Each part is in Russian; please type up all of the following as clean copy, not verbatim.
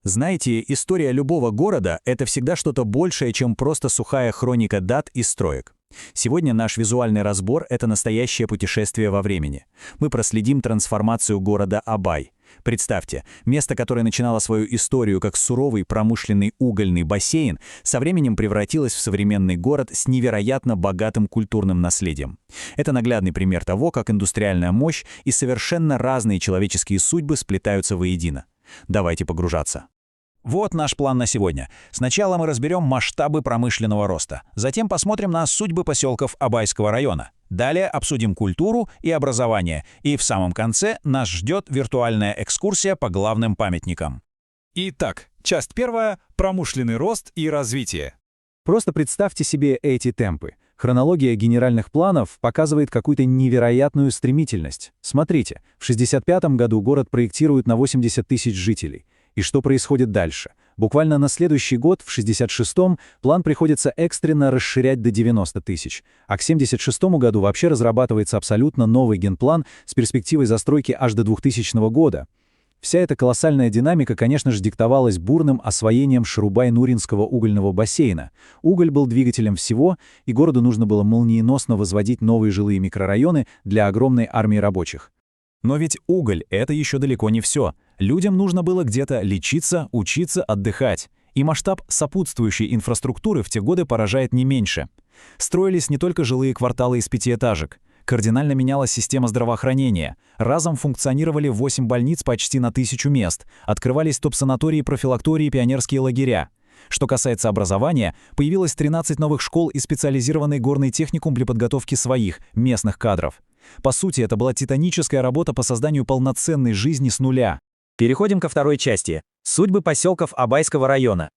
Знаете, история любого города — это всегда что-то большее, чем просто сухая хроника дат и строек. Сегодня наш визуальный разбор — это настоящее путешествие во времени. Мы проследим трансформацию города Абай. Представьте, место, которое начинало свою историю как суровый промышленный угольный бассейн, со временем превратилось в современный город с невероятно богатым культурным наследием. Это наглядный пример того, как индустриальная мощь и совершенно разные человеческие судьбы сплетаются воедино. Давайте погружаться. Вот наш план на сегодня. Сначала мы разберем масштабы промышленного роста, затем посмотрим на судьбы поселков Абайского района. Далее обсудим культуру и образование, и в самом конце нас ждет виртуальная экскурсия по главным памятникам. Итак, часть первая – промышленный рост и развитие. Просто представьте себе эти темпы. Хронология генеральных планов показывает какую-то невероятную стремительность. Смотрите, в 1965 году город проектируют на 80 тысяч жителей. И что происходит дальше? Буквально на следующий год, в 1966-м, план приходится экстренно расширять до 90 тысяч. А к 1976 году вообще разрабатывается абсолютно новый генплан с перспективой застройки аж до 2000 года. Вся эта колоссальная динамика, конечно же, диктовалась бурным освоением Шарубай-Нуринского угольного бассейна. Уголь был двигателем всего, и городу нужно было молниеносно возводить новые жилые микрорайоны для огромной армии рабочих. Но ведь уголь — это еще далеко не все. Людям нужно было где-то лечиться, учиться, отдыхать. И масштаб сопутствующей инфраструктуры в те годы поражает не меньше. Строились не только жилые кварталы из пятиэтажек. Кардинально менялась система здравоохранения. Разом функционировали 8 больниц почти на 1000 мест. Открывались топ-санатории, профилактории, пионерские лагеря. Что касается образования, появилось 13 новых школ и специализированный горный техникум для подготовки своих, местных кадров. По сути, это была титаническая работа по созданию полноценной жизни с нуля. Переходим ко второй части. Судьбы поселков Абайского района.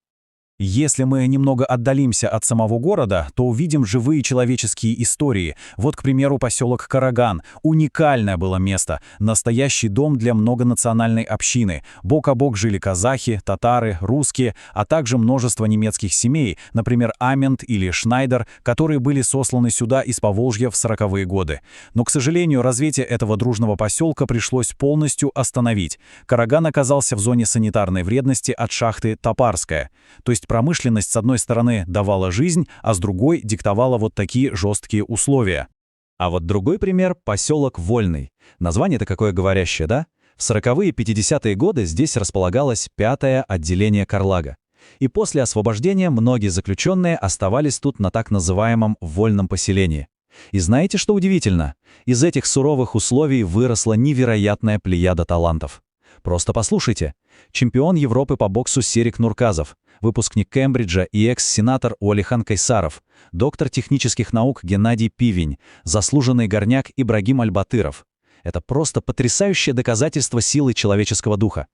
Если мы немного отдалимся от самого города, то увидим живые человеческие истории. Вот, к примеру, поселок Караган. Уникальное было место. Настоящий дом для многонациональной общины. Бок о бок жили казахи, татары, русские, а также множество немецких семей, например, Амент или Шнайдер, которые были сосланы сюда из Поволжья в 40-е годы. Но, к сожалению, развитие этого дружного поселка пришлось полностью остановить. Караган оказался в зоне санитарной вредности от шахты Топарская. То есть промышленность, с одной стороны, давала жизнь, а с другой диктовала вот такие жесткие условия. А вот другой пример — поселок Вольный. Название-то какое говорящее, да? В 40-е и 50-е годы здесь располагалось 5-е отделение Карлага. И после освобождения многие заключенные оставались тут на так называемом вольном поселении. И знаете, что удивительно? Из этих суровых условий выросла невероятная плеяда талантов. Просто послушайте. Чемпион Европы по боксу Серик Нурказов, выпускник Кембриджа и экс-сенатор Уалихан Кайсаров, доктор технических наук Геннадий Пивень, заслуженный горняк Ибрагим Аль-Батыров. Это просто потрясающее доказательство силы человеческого духа.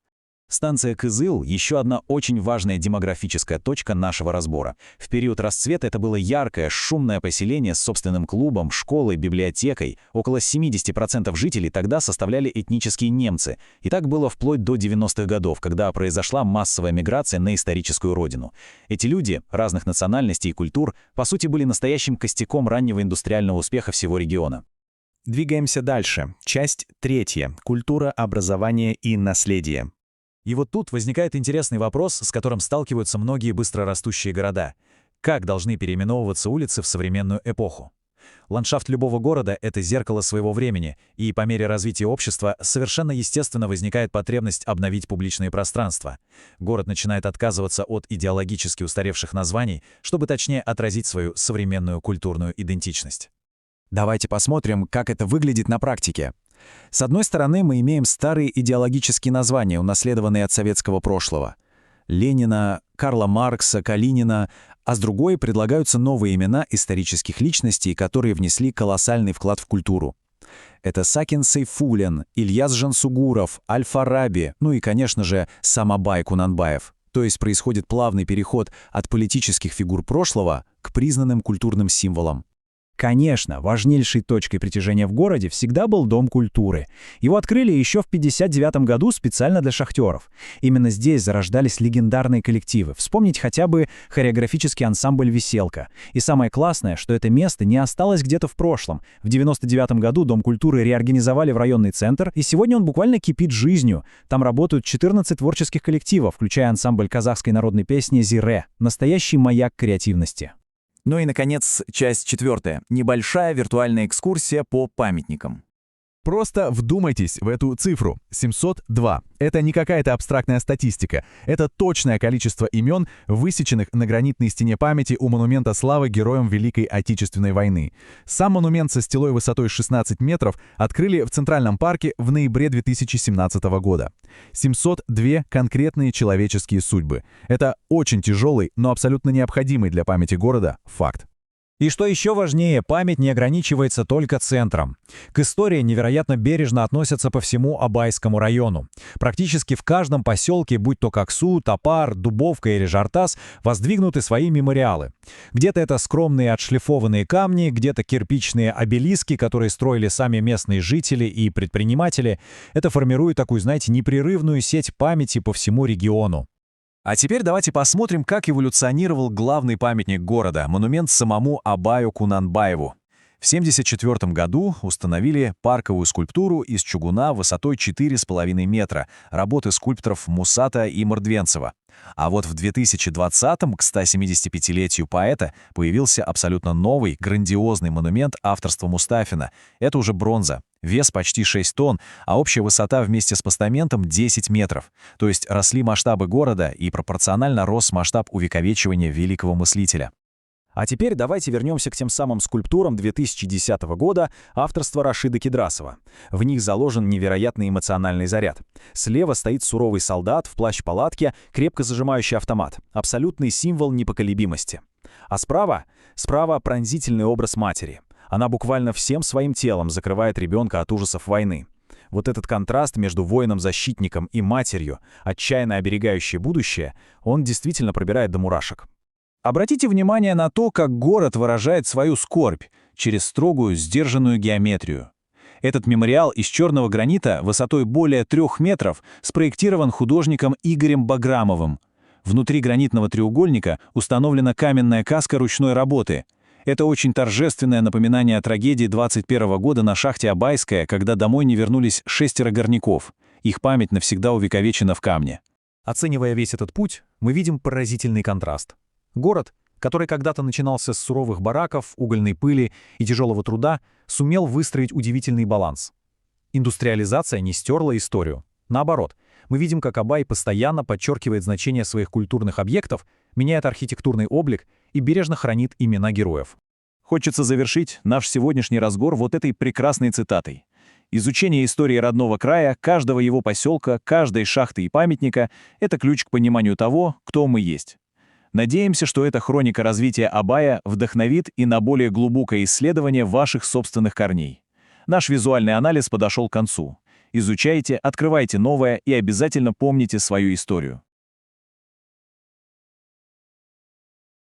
Станция Кызыл — еще одна очень важная демографическая точка нашего разбора. В период расцвета это было яркое, шумное поселение с собственным клубом, школой, библиотекой. Около 70% жителей тогда составляли этнические немцы. И так было вплоть до 90-х годов, когда произошла массовая миграция на историческую родину. Эти люди, разных национальностей и культур, по сути, были настоящим костяком раннего индустриального успеха всего региона. Двигаемся дальше. Часть третья. Культура, образование и наследие. И вот тут возникает интересный вопрос, с которым сталкиваются многие быстрорастущие города. Как должны переименовываться улицы в современную эпоху? Ландшафт любого города — это зеркало своего времени, и по мере развития общества совершенно естественно возникает потребность обновить публичные пространства. Город начинает отказываться от идеологически устаревших названий, чтобы точнее отразить свою современную культурную идентичность. Давайте посмотрим, как это выглядит на практике. С одной стороны, мы имеем старые идеологические названия, унаследованные от советского прошлого. Ленина, Карла Маркса, Калинина, а с другой предлагаются новые имена исторических личностей, которые внесли колоссальный вклад в культуру. Это Сакин Сейфуллин, Ильяс Жансугуров, Аль-Фараби, ну и, конечно же, сам Абай Кунанбаев. То есть происходит плавный переход от политических фигур прошлого к признанным культурным символам. Конечно, важнейшей точкой притяжения в городе всегда был Дом культуры. Его открыли еще в 1959 году специально для шахтеров. Именно здесь зарождались легендарные коллективы. Вспомнить хотя бы хореографический ансамбль «Веселка». И самое классное, что это место не осталось где-то в прошлом. В 1999 году Дом культуры реорганизовали в районный центр, и сегодня он буквально кипит жизнью. Там работают 14 творческих коллективов, включая ансамбль казахской народной песни «Зире». Настоящий маяк креативности. Ну и, наконец, часть 4. Небольшая виртуальная экскурсия по памятникам. Просто вдумайтесь в эту цифру — 702. Это не какая-то абстрактная статистика. Это точное количество имен, высеченных на гранитной стене памяти у монумента славы героям Великой Отечественной войны. Сам монумент со стелой высотой 16 метров открыли в Центральном парке в ноябре 2017 года. 702 конкретные человеческие судьбы. Это очень тяжелый, но абсолютно необходимый для памяти города факт. И что еще важнее, память не ограничивается только центром. К истории невероятно бережно относятся по всему Абайскому району. Практически в каждом поселке, будь то Коксу, Топар, Дубовка или Жартас, воздвигнуты свои мемориалы. Где-то это скромные отшлифованные камни, где-то кирпичные обелиски, которые строили сами местные жители и предприниматели. Это формирует такую, знаете, непрерывную сеть памяти по всему региону. А теперь давайте посмотрим, как эволюционировал главный памятник города — монумент самому Абаю Кунанбаеву. В 1974 году установили парковую скульптуру из чугуна высотой 4,5 метра, работы скульпторов Мусата и Мордвенцева. А вот в 2020-м, к 175-летию поэта, появился абсолютно новый, грандиозный монумент авторства Мустафина. Это уже бронза. Вес почти 6 тонн, а общая высота вместе с постаментом 10 метров. То есть росли масштабы города и пропорционально рос масштаб увековечивания великого мыслителя. А теперь давайте вернемся к тем самым скульптурам 2010 года авторства Рашида Кедрасова. В них заложен невероятный эмоциональный заряд. Слева стоит суровый солдат в плащ-палатке, крепко зажимающий автомат. Абсолютный символ непоколебимости. А справа пронзительный образ матери. Она буквально всем своим телом закрывает ребенка от ужасов войны. Вот этот контраст между воином-защитником и матерью, отчаянно оберегающей будущее, он действительно пробирает до мурашек. Обратите внимание на то, как город выражает свою скорбь через строгую, сдержанную геометрию. Этот мемориал из черного гранита высотой более 3 метров спроектирован художником Игорем Баграмовым. Внутри гранитного треугольника установлена каменная каска ручной работы. Это очень торжественное напоминание о трагедии 21 года на шахте Абайская, когда домой не вернулись 6 горняков. Их память навсегда увековечена в камне. Оценивая весь этот путь, мы видим поразительный контраст. Город, который когда-то начинался с суровых бараков, угольной пыли и тяжелого труда, сумел выстроить удивительный баланс. Индустриализация не стерла историю. Наоборот, мы видим, как Абай постоянно подчеркивает значение своих культурных объектов, меняет архитектурный облик и бережно хранит имена героев. Хочется завершить наш сегодняшний разговор вот этой прекрасной цитатой. Изучение истории родного края, каждого его поселка, каждой шахты и памятника — это ключ к пониманию того, кто мы есть. Надеемся, что эта хроника развития Абая вдохновит и на более глубокое исследование ваших собственных корней. Наш визуальный анализ подошел к концу. Изучайте, открывайте новое и обязательно помните свою историю.